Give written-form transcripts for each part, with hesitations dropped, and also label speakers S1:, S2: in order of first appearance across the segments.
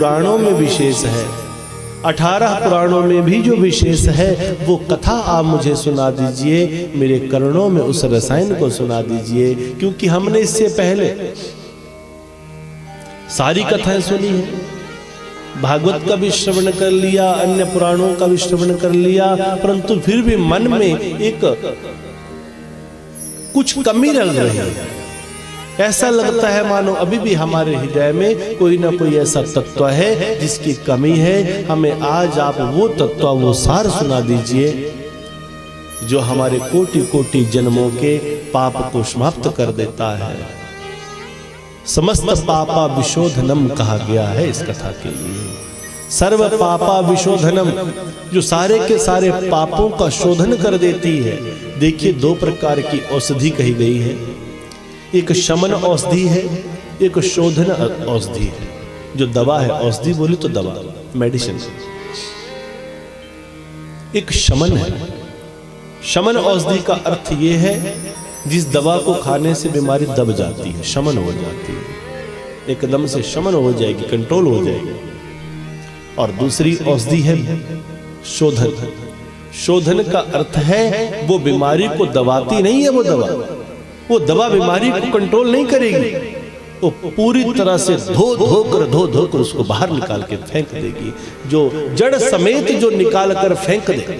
S1: पुराणों में विशेष है, 18 पुराणों में भी जो विशेष है वो कथा आप मुझे सुना दीजिए, मेरे कर्णों में उस रसायन को सुना दीजिए। क्योंकि हमने इससे पहले सारी कथाएं सुनी है, भागवत का भी श्रवण कर लिया, अन्य पुराणों का भी श्रवण कर लिया, परंतु फिर भी मन में एक कुछ कमी रह रही है। ऐसा लगता है मानो अभी भी हमारे हृदय में कोई ना कोई ऐसा तत्व है जिसकी कमी है। हमें आज आप वो तत्व, वो सार सुना दीजिए जो हमारे कोटि कोटि जन्मों के पाप को समाप्त कर देता है। समस्त पापा विशोधनम कहा गया है इस कथा के लिए। सर्व पापा विशोधनम, जो सारे के सारे पापों का शोधन कर देती है। देखिए, 2 प्रकार की औषधि कही गई है, एक शमन औषधि है, एक शोधन औषधि है। जो दवा है, औषधि बोली तो दवा, मेडिसिन। एक शमन है। शमन औषधि का अर्थ यह है जिस दवा को खाने से बीमारी दब जाती है, शमन हो जाती है, एकदम से शमन हो जाएगी, कंट्रोल हो जाएगी। और दूसरी औषधि है शोधन। शोधन का अर्थ है वो बीमारी को दबाती नहीं है, वो दवा बीमारी को कंट्रोल नहीं करेगी, वो पूरी तरह से धो धो कर उसको बाहर निकाल के फेंक देगी। जो जड़ समेत जो निकाल कर फेंक दे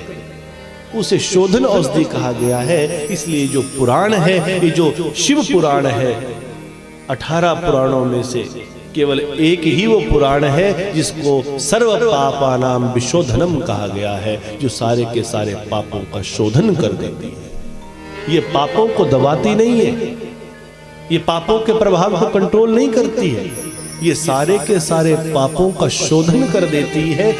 S1: उसे शोधन औषधि कहा गया है। इसलिए जो पुराण है, ये जो शिव पुराण है, 18 पुराणों में से केवल एक ही वो पुराण है जिसको सर्व पापानाम विशोधनम कहा गया है, जो सारे के सारे पापों का शोधन कर देती है। ये पापों को दबाती नहीं है, ये पापों के प्रभाव को कंट्रोल नहीं करती है, ये सारे के सारे पापों का शोधन कर देती है,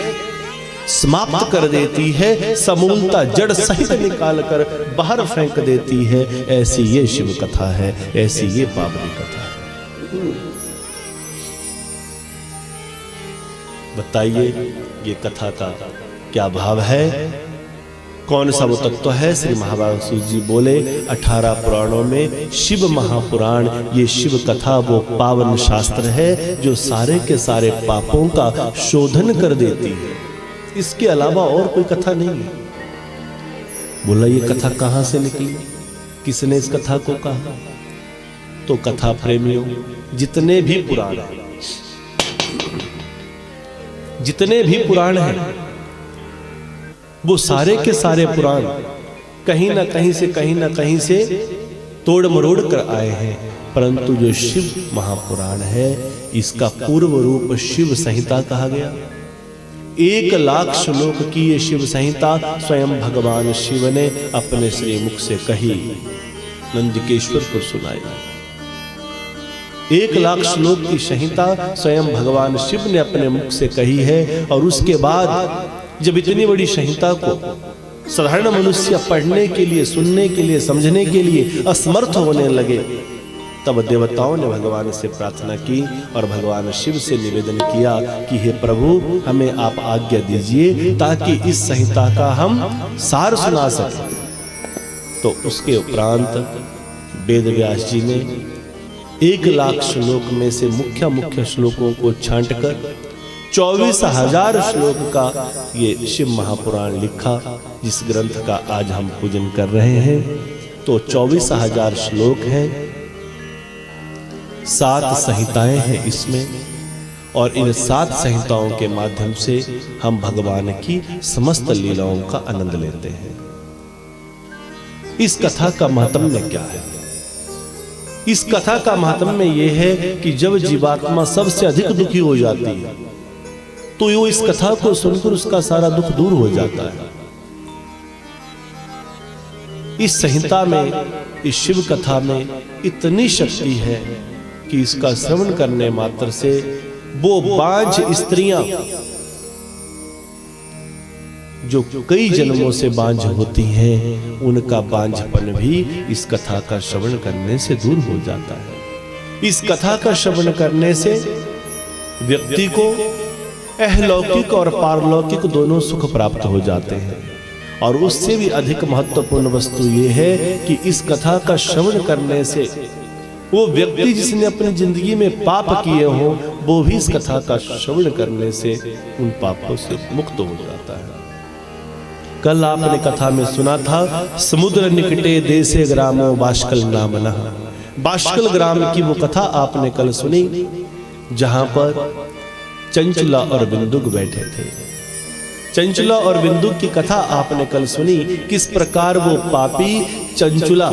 S1: समाप्त कर देती है, समूलता जड़ सहित निकाल कर बाहर फेंक देती है। ऐसी ये शिव कथा है, ऐसी ये पावनी कथा है। बताइए ये कथा का क्या भाव है, कौन सा वो तत्व है। श्री महाभारत जी बोले 18 पुराणों में शिव महापुराण, ये शिव कथा वो पावन शास्त्र है जो सारे के सारे पापों का शोधन कर देती है। इसके अलावा और कोई कथा नहीं है। बोला ये कथा कहां से निकली, किसने इस कथा को कहा? तो कथा प्रेमियों, जितने भी पुराण हैं, जितने भी पुराण हैं, वो सारे के सारे पुराण कहीं ना कहीं से तोड़ मरोड़ कर आए हैं। परंतु जो शिव महापुराण है, इसका पूर्व रूप शिव संहिता कहा गया। 1 लाख श्लोक की ये शिव संहिता स्वयं भगवान शिव ने अपने श्री मुख से कही, नंदिकेश्वर को सुनाई। 1 लाख श्लोक की संहिता स्वयं भगवान शिव ने अपने मुख से कही है। और उसके बाद जब इतनी बड़ी संहिता को साधारण मनुष्य पढ़ने के लिए, सुनने के लिए, समझने के लिए असमर्थ होने लगे, तब देवताओं ने भगवान से प्रार्थना की और भगवान शिव से निवेदन किया कि हे प्रभु, हमें आप आज्ञा दीजिए ताकि इस संहिता का हम सार सुना सकें। तो उसके उपरांत वेद व्यास जी ने 1 लाख श्लोक में से मुख्य श्लोकों को छांटकर 24,000 श्लोक का ये शिव महापुराण लिखा, जिस ग्रंथ का आज हम पूजन कर रहे हैं। तो 24,000 श्लोक हैं, 7 संहिताएं हैं इसमें, और इन 7 संहिताओं के माध्यम से हम भगवान की समस्त लीलाओं का आनंद लेते हैं। इस कथा का महात्म्य क्या है? इस कथा का महात्म्य यह है कि जब जीवात्मा सबसे अधिक दुखी हो जाती है तो वो इस कथा को सुनकर उसका सारा दुख दूर हो जाता है। इस संहिता में, इस शिव कथा में इतनी शक्ति है कि इसका श्रवण करने मात्र से वो बांझ स्त्रियां जो कई जन्मों से बांझ होती हैं, उनका बांझपन भी इस कथा का श्रवण करने से दूर हो जाता है। इस कथा का श्रवण करने से व्यक्ति को अहलौकिक और पारलौकिक दोनों सुख प्राप्त हो जाते हैं। और उससे भी अधिक महत्वपूर्ण वस्तु यह है कि इस कथा का श्रवण करने से वो व्यक्ति जिसने अपनी जिंदगी में पाप किए हों वो भी इस कथा का श्रवण करने से उन पापों से मुक्त हो जाता है। कल आपने कथा में सुना था, समुद्र निकटे देशे ग्रामो बाष्कल नामनः। बाष्कल ग्राम की वो कथा आपने कल सुनी, जहां पर चंचला और बिंदुक बैठे थे। चंचला और बिंदुक की कथा आपने कल सुनी, किस प्रकार वो पापी चंचला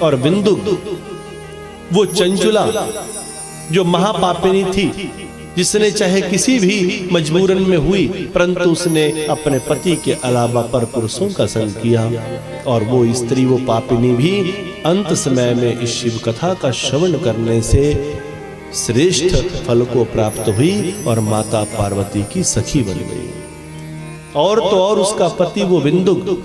S1: और बिंदुक, वो चंचला जो महापापिनी थी, जिसने चाहे किसी भी मजबूरन में हुई परंतु उसने अपने पति के अलावा पर पुरुषों का संग किया, और वो स्त्री, वो पापिनी भी अंत समय में इस शिव कथा का श्रवण करने से श्रेष्ठ फल को प्राप्त हुई और माता पार्वती की सखी बन गई। और तो और उसका पति वो बिंदुक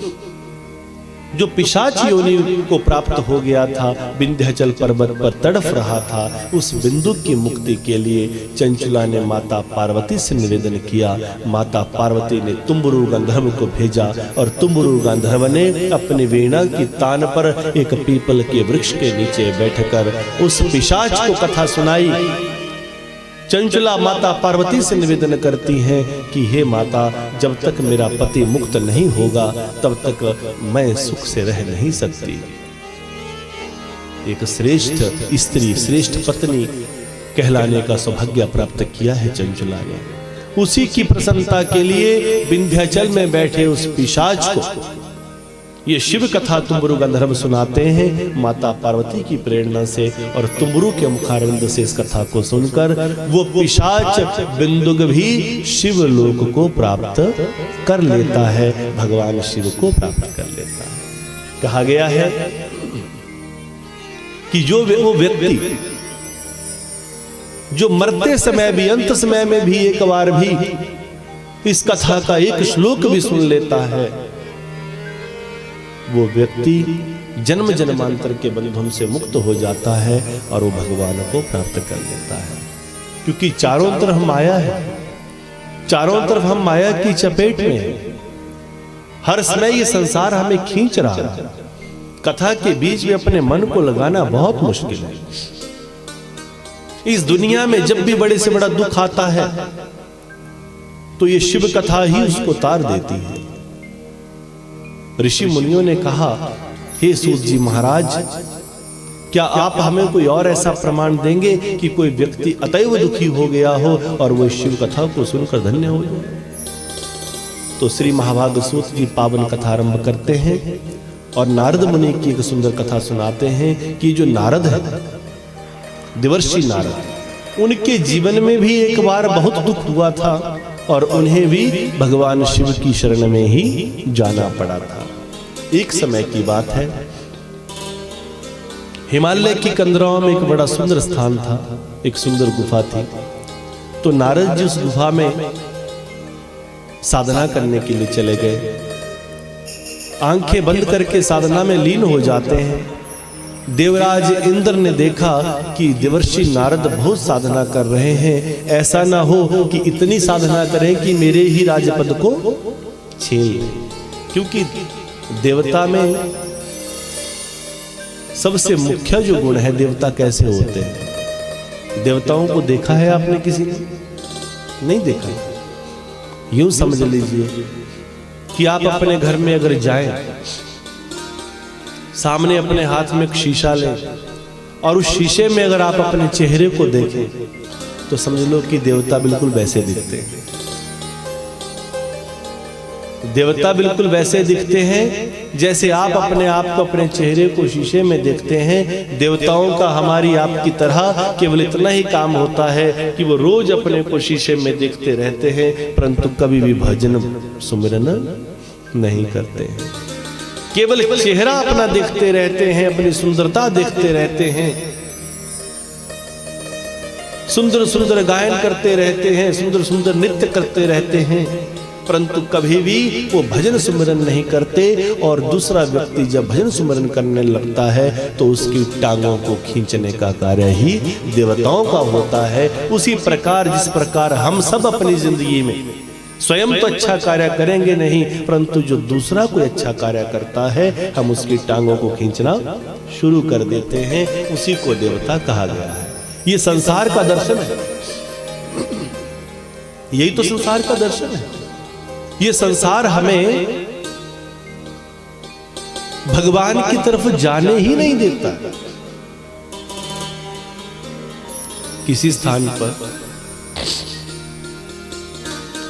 S1: जो पिशाच योनि को प्राप्त हो गया था, विंध्याचल पर्वत पर तड़फ रहा था, उस बिंदुक की मुक्ति के लिए चंचला ने माता पार्वती से निवेदन किया। माता पार्वती ने तुम्बुरु गंधर्व को भेजा और तुम्बुरु गंधर्व ने अपनी वीणा की तान पर एक पीपल के वृक्ष के नीचे बैठकर उस पिशाच को कथा सुनाई। चंचला माता पार्वती से निवेदन करती हैं कि हे माता, जब तक मेरा पति मुक्त नहीं होगा तब तक मैं सुख से रह नहीं सकती। एक श्रेष्ठ स्त्री, श्रेष्ठ पत्नी कहलाने का सौभाग्य प्राप्त किया है चंचला ने। उसी की प्रसन्नता के लिए विंध्याचल में बैठे उस पिशाच को ये शिव कथा तुम्बुरु गंधर्व सुनाते हैं माता पार्वती की प्रेरणा से, और तुम्बुरु के मुखारविंद से इस कथा को सुनकर वो पिशाच बिंदुक भी शिव लोक को प्राप्त कर लेता है, भगवान शिव को प्राप्त कर लेता है। कहा गया है कि जो वो व्यक्ति जो मरते समय भी, अंत समय में भी एक बार भी इस कथा का एक श्लोक भी सुन लेता है, वो व्यक्ति जन्म जन्मांतर के बंधन से मुक्त हो जाता है और वो भगवान को प्राप्त कर लेता है। क्योंकि चारों तरफ माया है, चारों तरफ हम माया की चपेट में हैं। हर समय ये संसार हमें खींच रहा है। कथा के बीच में अपने मन को लगाना बहुत मुश्किल है। इस दुनिया में जब भी बड़े से बड़ा दुख आता है तो ये शिव कथा ही उसको तार देती है। ऋषि मुनियों ने कहा, हे सूत जी महाराज, क्या आप हमें कोई और ऐसा प्रमाण देंगे कि कोई व्यक्ति अतैव दुखी हो गया हो और वो शिव कथा को सुनकर धन्य हो जाए? तो श्री महाभाग सूत जी पावन कथा आरंभ करते हैं और नारद मुनि की एक सुंदर कथा सुनाते हैं कि जो नारद है, देवर्षि नारद, उनके जीवन में भी एक बार बहुत दुख हुआ था और उन्हें भी भगवान शिव की शरण में ही जाना पड़ा था। एक समय की बात है, हिमालय की कंदराओं में एक बड़ा सुंदर स्थान था, एक सुंदर गुफा थी। तो नारद जी उस गुफा में साधना करने के लिए चले गए। आंखें बंद करके साधना में लीन हो जाते हैं। देवराज इंद्र ने देखा कि देवर्षि नारद बहुत साधना कर रहे हैं, ऐसा ना हो कि इतनी साधना करें कि मेरे ही राजपद को छीन लें। क्योंकि देवता में सबसे मुख्य जो गुण है, देवता कैसे होते हैं। देवताओं को देखा है आपने किसी ने? नहीं देखा। यूं समझ लीजिए कि आप अपने घर में अगर जाएं, सामने अपने हाथ में एक शीशा लें और उस शीशे में अगर आप अपने चेहरे को देखें तो समझ लो कि देवता बिल्कुल वैसे दिखते हैं। देवता बिल्कुल वैसे दिखते हैं जैसे आप अपने आप को, अपने चेहरे को शीशे में देखते हैं। देवताओं का हमारी आपकी तरह केवल इतना ही काम होता है कि वो रोज अपने को शीशे में देखते रहते हैं, परंतु कभी भी भजन सुमिरन नहीं करते हैं। केवल चेहरा अपना देखते रहते हैं, अपनी सुंदरता देखते रहते हैं, सुंदर सुंदर गायन करते रहते हैं, सुंदर सुंदर नृत्य करते रहते हैं, परंतु कभी भी वो भजन सुमिरन नहीं करते। और दूसरा व्यक्ति जब भजन सुमिरन करने लगता है तो उसकी टांगों को खींचने का कार्य ही देवताओं का होता है। उसी प्रकार जिस प्रकार हम सब अपनी जिंदगी में स्वयं तो अच्छा कार्य करेंगे नहीं, परंतु जो दूसरा कोई अच्छा कार्य करता है हम उसकी टांगों को खींचना शुरू कर देते हैं, उसी को देवता कहा गया है। ये संसार का दर्शन है, यही तो संसार का दर्शन है। ये संसार हमें भगवान की तरफ जाने ही नहीं देता। किसी स्थान पर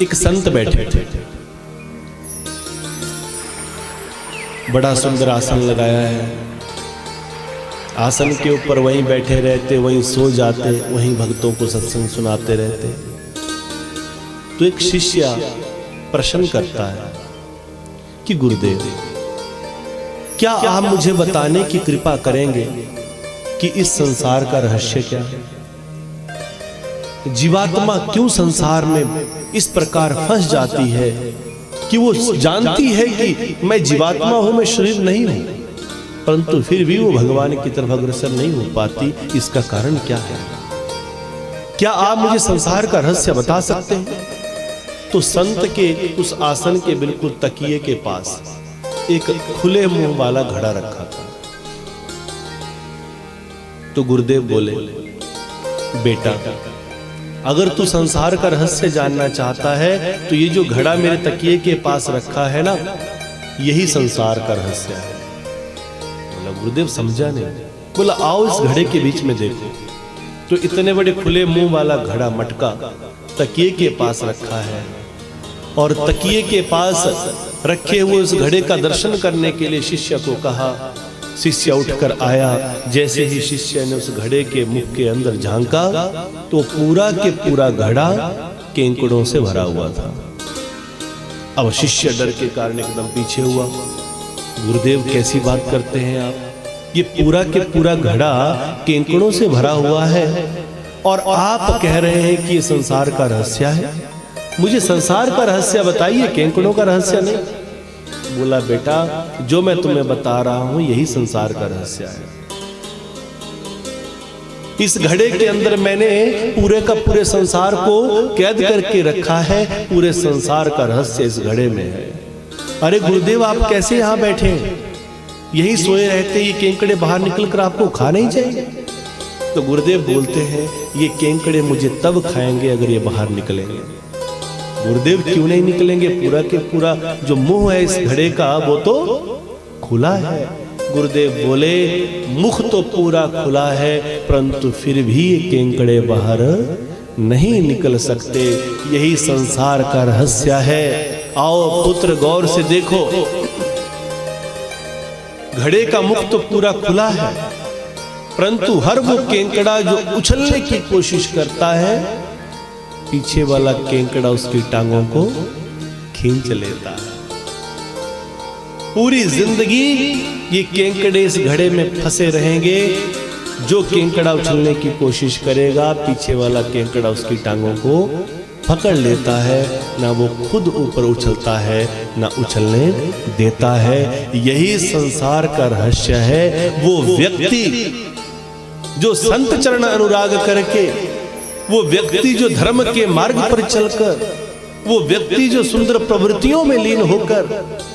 S1: एक संत बैठे थे, बड़ा सुंदर आसन लगाया है। आसन के ऊपर वहीं बैठे रहते, वहीं सो जाते, वहीं भक्तों को सत्संग सुनाते रहते। तो एक शिष्य प्रश्न करता है कि गुरुदेव, क्या आप मुझे बताने की कृपा करेंगे कि इस संसार का रहस्य क्या है? जीवात्मा क्यों संसार में इस प्रकार फंस जाती है कि वो जानती है कि मैं जीवात्मा हूं, मैं शरीर नहीं हूं, परंतु फिर भी वो भगवान की तरफ अग्रसर नहीं हो पाती। इसका कारण क्या है? क्या आप मुझे संसार का रहस्य बता सकते हैं? तो संत के उस आसन के बिल्कुल तकिए के पास एक खुले मुंह वाला घड़ा रखा था। तो गुरुदेव बोले, बेटा, अगर तू संसार का रहस्य जानना चाहता है तो ये जो घड़ा मेरे तकिए के पास रखा है ना, यही संसार का रहस्य है। बोला, गुरुदेव समझा नहीं। बोला, आओ इस घड़े के बीच में देखो। तो इतने बड़े खुले मुंह वाला घड़ा मटका तकिए के पास रखा है, और तकिए के पास रखे हुए उस घड़े का दर्शन करने के लिए शिष्य को कहा। शिष्य उठकर आया। जैसे ही शिष्य ने उस घड़े के मुख के अंदर झांका तो पूरा के पूरा घड़ा केंकड़ों से भरा हुआ था। अब शिष्य डर के कारण एकदम पीछे हुआ। गुरुदेव, कैसी बात करते हैं आप? ये पूरा के पूरा घड़ा केंकड़ों से भरा हुआ है और आप कह रहे हैं कि ये संसार का रहस्य है। मुझे संसार का रहस्य बताइए, केंकड़ों का रहस्य नहीं। बोला, बेटा, जो मैं तुम्हें बता रहा हूं यही संसार का रहस्य है। इस घड़े के अंदर मैंने पूरे का पूरे संसार को कैद करके रखा है। पूरे संसार का रहस्य इस घड़े में है। अरे गुरुदेव, आप कैसे यहां बैठे हैं? यही सोए रहते, ये केंकड़े बाहर निकलकर आपको खा नहीं जाएंगे? तो गुरुदेव बोलते हैं, ये केंकड़े मुझे तब खाएंगे अगर ये बाहर निकलेंगे। गुरुदेव, क्यों नहीं निकलेंगे? पूरा के पूरा जो मुंह है इस घड़े का वो तो खुला है। गुरुदेव बोले, मुख तो पूरा खुला है, परंतु फिर भी केंकड़े बाहर नहीं निकल सकते। यही संसार का रहस्य है। आओ पुत्र, गौर से देखो। घड़े का मुख तो पूरा खुला है, परंतु हर वो केंकड़ा जो उछलने की कोशिश करता है, पीछे वाला केंकड़ा उसकी टांगों को खींच लेता है। पूरी जिंदगी ये केंकड़े इस घड़े में फंसे रहेंगे। जो केंकड़ा उछलने की कोशिश करेगा, पीछे वाला केंकड़ा उसकी टांगों को पकड़ लेता है। ना वो खुद ऊपर उछलता है, ना उछलने देता है। यही संसार का रहस्य है। वो व्यक्ति जो संत चरण अनुराग करके, वो व्यक्ति जो धर्म के मार्ग पर चलकर, वो व्यक्ति जो सुंदर प्रवृत्तियों में लीन होकर,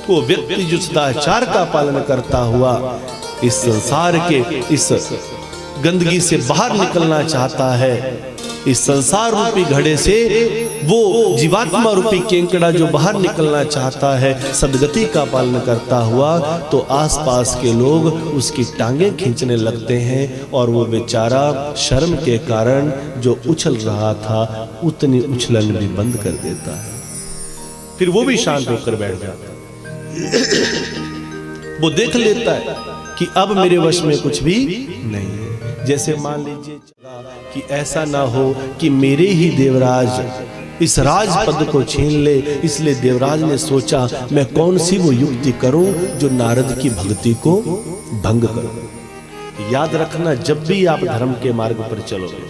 S1: वो व्यक्ति जो सदाचार का पालन करता हुआ इस संसार के इस गंदगी से बाहर निकलना चाहता है, इस संसार रूपी घड़े से वो जीवात्मा रूपी केंकड़ा जो बाहर निकलना चाहता है, सद्गति का पालन करता हुआ, तो आसपास के लोग उसकी टांगें खींचने लगते हैं और वो बेचारा शर्म के कारण जो उछल रहा था उतनी उछलन भी बंद कर देता है। फिर वो भी शांत होकर बैठ जाता है। वो देख लेता है कि अब मेरे वश में कुछ भी नहीं है। जैसे मान लीजिए कि ऐसा ना हो कि मेरे ही देवराज इस राज पद को छीन ले, इसलिए देवराज ने सोचा मैं कौन सी वो युक्ति करूं जो नारद की भक्ति को भंग करूं। याद रखना, जब भी आप धर्म के मार्ग पर चलोगे,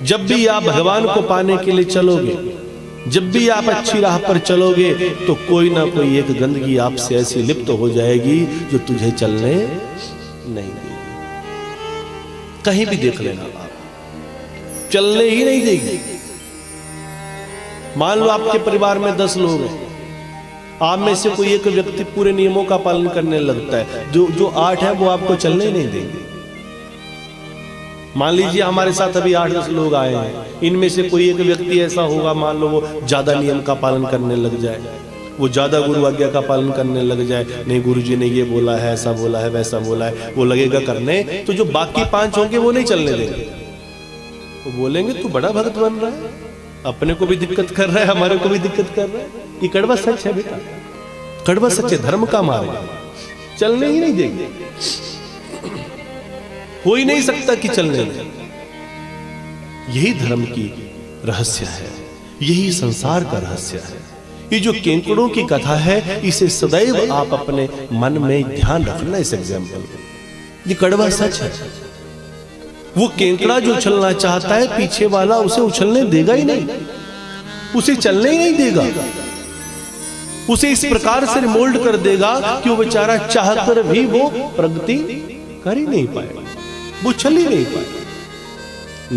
S1: जब भी आप भगवान को पाने के लिए चलोगे, जब भी आप अच्छी राह पर चलोगे, तो कोई ना कोई एक गंदगी आपसे ऐसी लिप्त हो जाएगी जो तुझे चलने नहीं देगी। कहीं भी देख लेना, आप चलने ही नहीं देगी। मान लो आपके परिवार में 10 लोग हैं, आप में से कोई एक व्यक्ति पूरे नियमों का पालन करने लगता है, जो 8 है वो आपको चलने ही नहीं देंगे। मान लीजिए हमारे साथ अभी 8-10 लोग आए हैं, इनमें से कोई एक व्यक्ति ऐसा होगा, मान लो वो ज्यादा नियम का पालन करने लग जाए, वो ज्यादा गुरु आज्ञा का पालन करने लग जाए, नहीं गुरुजी ने ये बोला है, ऐसा बोला है, वैसा बोला है, वो लगेगा करने, तो जो बाकी 5 होंगे वो नहीं चलने देंगे। वो बोलेंगे तू बड़ा भक्त बन रहा है, अपने को भी दिक्कत कर रहा है, हमारे को भी दिक्कत कर रहा है। ये कड़वा सच है बेटा, कड़वा सच है, धर्म का मार्ग है, चलने ही नहीं देंगे, हो ही नहीं सकता कि चलने दें। यही धर्म की रहस्य है, यही संसार का रहस्य है। ये जो केंकड़ों की कथा है, इसे सदैव आप अपने मन में ध्यान रखना। इस एग्जाम्पल ये कड़वा सच है। वो केंकड़ा जो चलना चाहता है, पीछे वाला उसे उछलने देगा ही नहीं, उसे चलने ही नहीं देगा, उसे इस प्रकार से मोल्ड कर देगा कि वो बेचारा चाहकर भी वो प्रगति कर ही नहीं पाएगा, वो चल ही नहीं पाएगा।